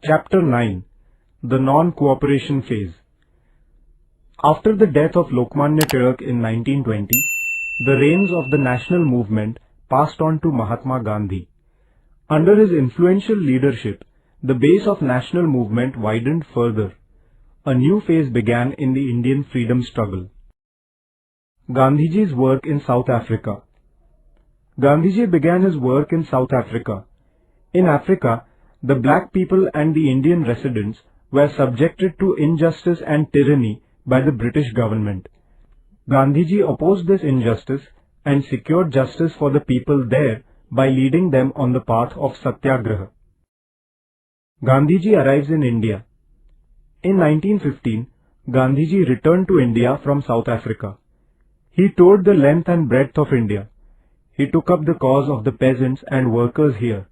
Chapter 9. The Non-Cooperation Phase. After the death of Lokmanya Tilak in 1920, the reins of the national movement passed on to Mahatma Gandhi. Under his influential leadership, the base of national movement widened further. A new phase began in the Indian freedom struggle. Gandhiji's work in South Africa. Gandhiji began his work in South Africa. In Africa, the black people and the Indian residents were subjected to injustice and tyranny by the British government. Gandhiji opposed this injustice and secured justice for the people there by leading them on the path of Satyagraha. Gandhiji arrives in India. In 1915, Gandhiji returned to India from South Africa. He toured the length and breadth of India. He took up the cause of the peasants and workers here.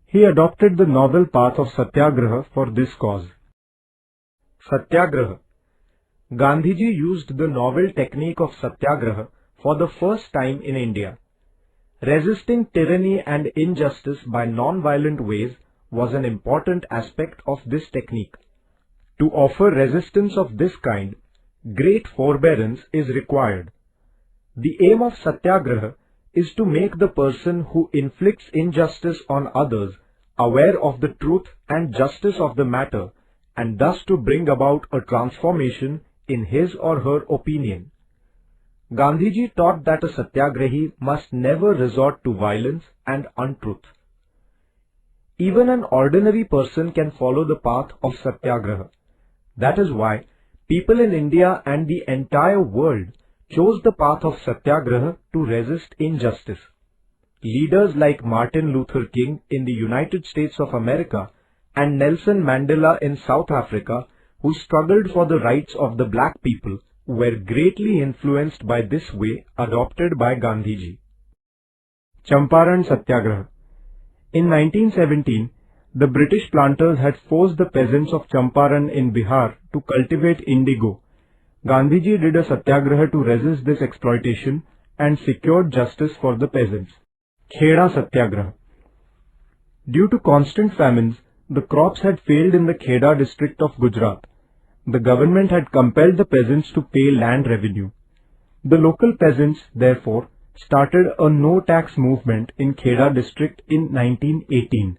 He adopted the novel path of Satyagraha for this cause. Satyagraha. Gandhiji used the novel technique of Satyagraha for the first time in India. Resisting tyranny and injustice by non-violent ways was an important aspect of this technique. To offer resistance of this kind, great forbearance is required. The aim of Satyagraha is to make the person who inflicts injustice on others aware of the truth and justice of the matter, and thus to bring about a transformation in his or her opinion. Gandhiji taught that a Satyagrahi must never resort to violence and untruth. Even an ordinary person can follow the path of Satyagraha. That is why people in India and the entire world chose the path of Satyagraha to resist injustice. Leaders like Martin Luther King in the United States of America and Nelson Mandela in South Africa, who struggled for the rights of the black people, were greatly influenced by this way adopted by Gandhiji. Champaran Satyagraha. In 1917, the British planters had forced the peasants of Champaran in Bihar to cultivate indigo. Gandhiji did a Satyagraha to resist this exploitation and secured justice for the peasants. Kheda Satyagraha. Due to constant famines, the crops had failed in the Kheda district of Gujarat. The government had compelled the peasants to pay land revenue. The local peasants, therefore, started a no-tax movement in Kheda district in 1918.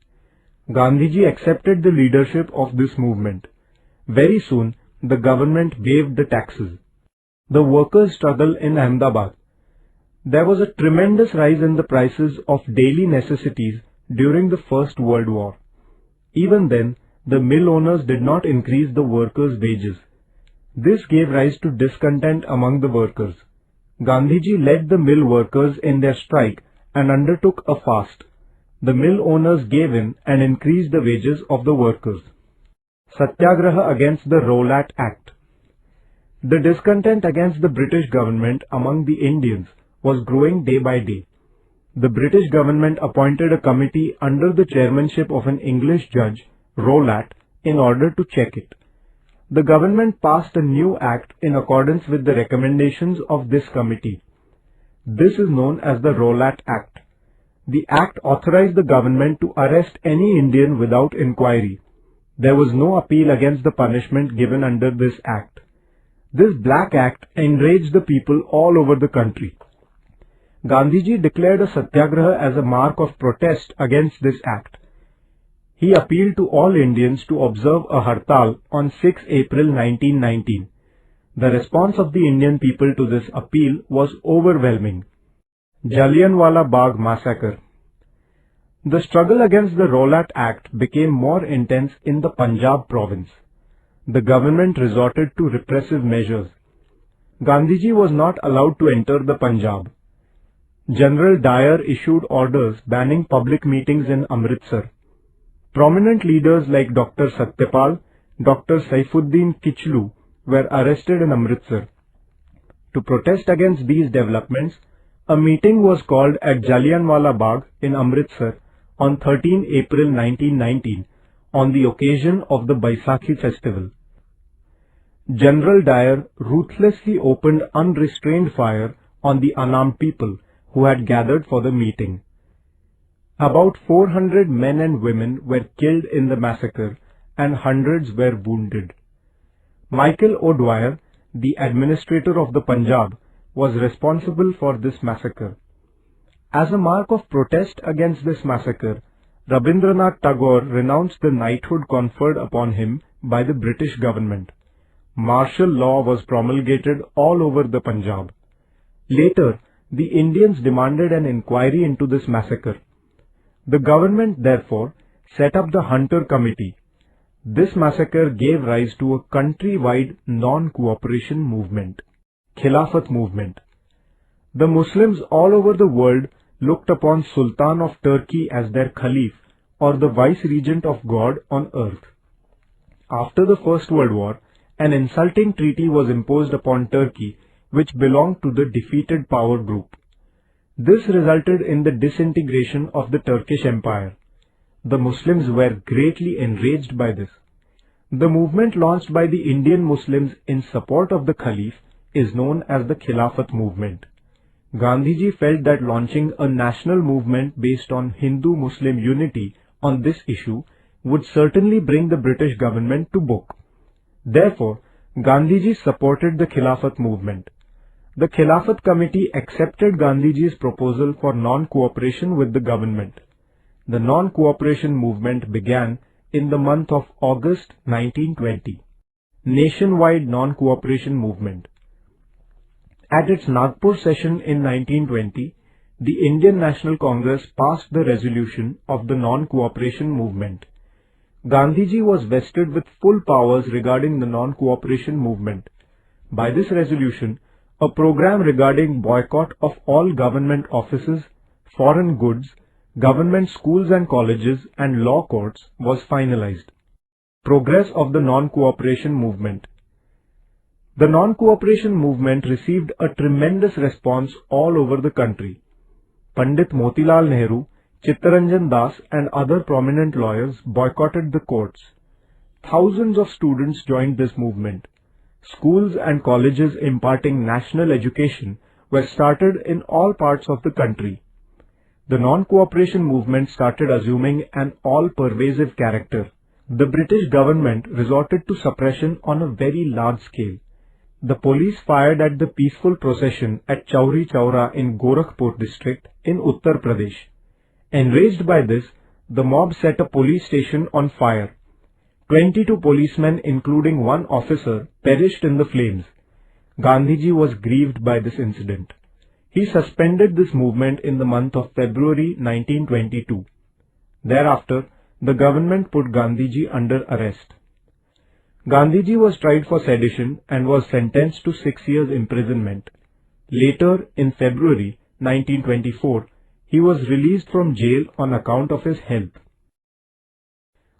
Gandhiji accepted the leadership of this movement. Very soon, the government waived the taxes. The workers' struggle in Ahmedabad. There was a tremendous rise in the prices of daily necessities during the First World War. Even then, the mill owners did not increase the workers' wages. This gave rise to discontent among the workers. Gandhiji led the mill workers in their strike and undertook a fast. The mill owners gave in and increased the wages of the workers. Satyagraha against the Rowlatt Act. The discontent against the British government among the Indians was growing day by day. The British government appointed a committee under the chairmanship of an English judge, Rowlatt, in order to check it. The government passed a new act in accordance with the recommendations of this committee. This is known as the Rowlatt Act. The act authorized the government to arrest any Indian without inquiry. There was no appeal against the punishment given under this act. This Black Act enraged the people all over the country. Gandhiji declared a Satyagraha as a mark of protest against this act. He appealed to all Indians to observe a Hartal on 6 April 1919. The response of the Indian people to this appeal was overwhelming. Jallianwala Bagh Massacre. The struggle against the Rowlatt Act became more intense in the Punjab province. The government resorted to repressive measures. Gandhiji was not allowed to enter the Punjab. General Dyer issued orders banning public meetings in Amritsar. Prominent leaders like Dr. Satyapal, Dr. Saifuddin Kichlu were arrested in Amritsar. To protest against these developments, a meeting was called at Jallianwala Bagh in Amritsar on 13 April 1919 on the occasion of the Baisakhi festival. General Dyer ruthlessly opened unrestrained fire on the unarmed people who had gathered for the meeting. About 400 men and women were killed in the massacre and hundreds were wounded. Michael O'Dwyer, the administrator of the Punjab, was responsible for this massacre. As a mark of protest against this massacre, Rabindranath Tagore renounced the knighthood conferred upon him by the British government. Martial law was promulgated all over the Punjab. Later, the Indians demanded an inquiry into this massacre. The government therefore set up the Hunter Committee. This massacre gave rise to a country-wide non-cooperation movement, Khilafat movement. The Muslims all over the world looked upon Sultan of Turkey as their Khalif or the vice-regent of God on earth. After the First World War, an insulting treaty was imposed upon Turkey which belonged to the defeated power group. This resulted in the disintegration of the Turkish Empire. The Muslims were greatly enraged by this. The movement launched by the Indian Muslims in support of the Khalif is known as the Khilafat movement. Gandhiji felt that launching a national movement based on Hindu-Muslim unity on this issue would certainly bring the British government to book. Therefore, Gandhiji supported the Khilafat movement. The Khilafat Committee accepted Gandhiji's proposal for non-cooperation with the government. The non-cooperation movement began in the month of August 1920. Nationwide non-cooperation movement. At its Nagpur session in 1920, the Indian National Congress passed the resolution of the non-cooperation movement. Gandhiji was vested with full powers regarding the non-cooperation movement. By this resolution, a program regarding boycott of all government offices, foreign goods, government schools and colleges and law courts was finalized. Progress of the non-cooperation movement. The non-cooperation movement received a tremendous response all over the country. Pandit Motilal Nehru, Chittaranjan Das and other prominent lawyers boycotted the courts. Thousands of students joined this movement. Schools and colleges imparting national education were started in all parts of the country. The non-cooperation movement started assuming an all-pervasive character. The British government resorted to suppression on a very large scale. The police fired at the peaceful procession at Chauri Chaura in Gorakhpur district in Uttar Pradesh. Enraged by this, the mob set a police station on fire. 22 policemen including one officer perished in the flames. Gandhiji was grieved by this incident. He suspended this movement in the month of February 1922. Thereafter, the government put Gandhiji under arrest. Gandhiji was tried for sedition and was sentenced to 6 years imprisonment. Later, in February 1924, he was released from jail on account of his health.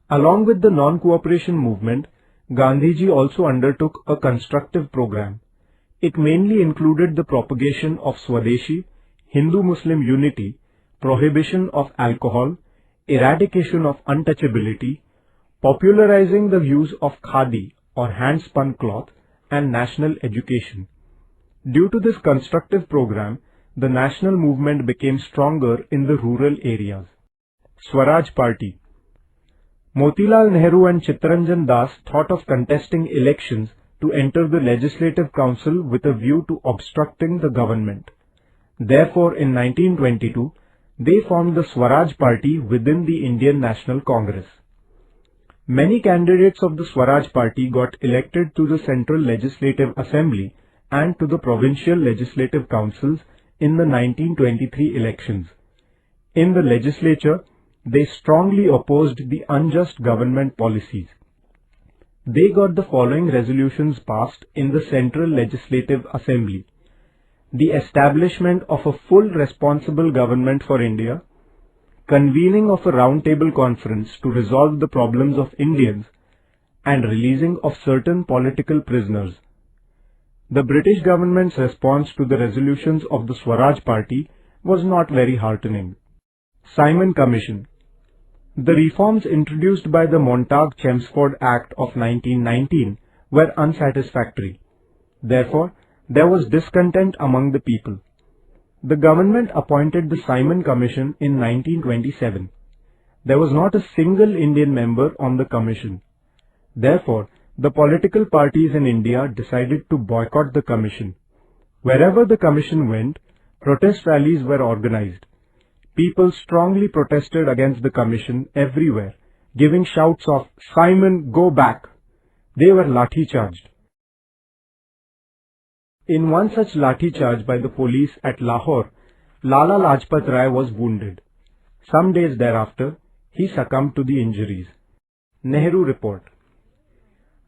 Along with the non-cooperation movement, Gandhiji also undertook a constructive program. It mainly included the propagation of Swadeshi, Hindu-Muslim unity, prohibition of alcohol, eradication of untouchability, popularizing the use of khadi or hand-spun cloth, and national education. Due to this constructive program, the national movement became stronger in the rural areas. Swaraj Party. Motilal Nehru and Chittaranjan Das thought of contesting elections to enter the Legislative Council with a view to obstructing the government. Therefore, in 1922, they formed the Swaraj Party within the Indian National Congress. Many candidates of the Swaraj Party got elected to the Central Legislative Assembly and to the Provincial Legislative Councils in the 1923 elections. In the legislature, they strongly opposed the unjust government policies. They got the following resolutions passed in the Central Legislative Assembly: the establishment of a full responsible government for India, convening of a round-table conference to resolve the problems of Indians, and releasing of certain political prisoners. The British government's response to the resolutions of the Swaraj Party was not very heartening. Simon Commission. The reforms introduced by the Montague-Chelmsford Act of 1919 were unsatisfactory. Therefore, there was discontent among the people. The government appointed the Simon Commission in 1927. There was not a single Indian member on the commission. Therefore, the political parties in India decided to boycott the commission. Wherever the commission went, protest rallies were organized. People strongly protested against the commission everywhere, giving shouts of "Simon, go back!" They were lathi charged. In one such lathi charge by the police at Lahore, Lala Lajpat Rai was wounded. Some days thereafter, he succumbed to the injuries. Nehru Report.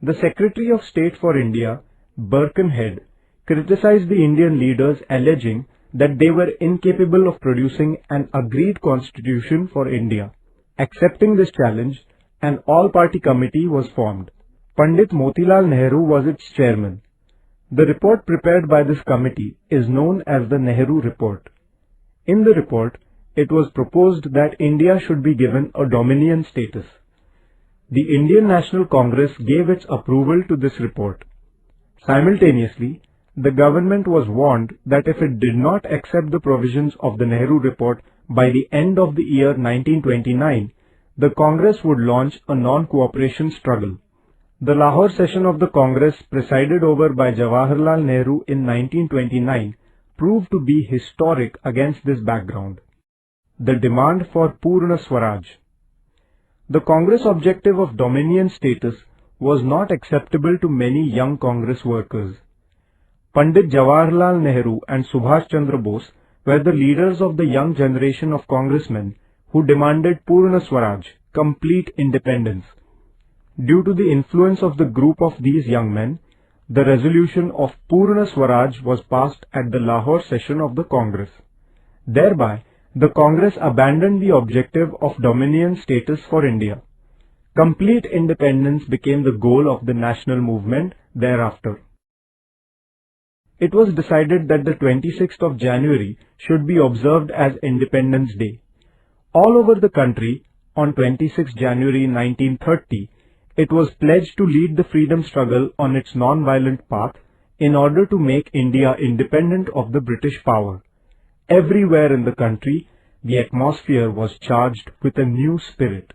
The Secretary of State for India, Birkenhead, criticized the Indian leaders, alleging that they were incapable of producing an agreed constitution for India. Accepting this challenge, an all-party committee was formed. Pandit Motilal Nehru was its chairman. The report prepared by this committee is known as the Nehru Report. In the report, it was proposed that India should be given a dominion status. The Indian National Congress gave its approval to this report. Simultaneously, the government was warned that if it did not accept the provisions of the Nehru Report by the end of the year 1929, the Congress would launch a non-cooperation struggle. The Lahore session of the Congress, presided over by Jawaharlal Nehru in 1929, proved to be historic against this background. The demand for Purna Swaraj. The Congress objective of dominion status was not acceptable to many young Congress workers. Pandit Jawaharlal Nehru and Subhash Chandra Bose were the leaders of the young generation of congressmen who demanded Purna Swaraj, complete independence. Due to the influence of the group of these young men, the resolution of Purna Swaraj was passed at the Lahore session of the Congress. Thereby, the Congress abandoned the objective of dominion status for India. Complete independence became the goal of the national movement thereafter. It was decided that the 26th of January should be observed as Independence Day. All over the country, on 26 January 1930, it was pledged to lead the freedom struggle on its non-violent path in order to make India independent of the British power. Everywhere in the country, the atmosphere was charged with a new spirit.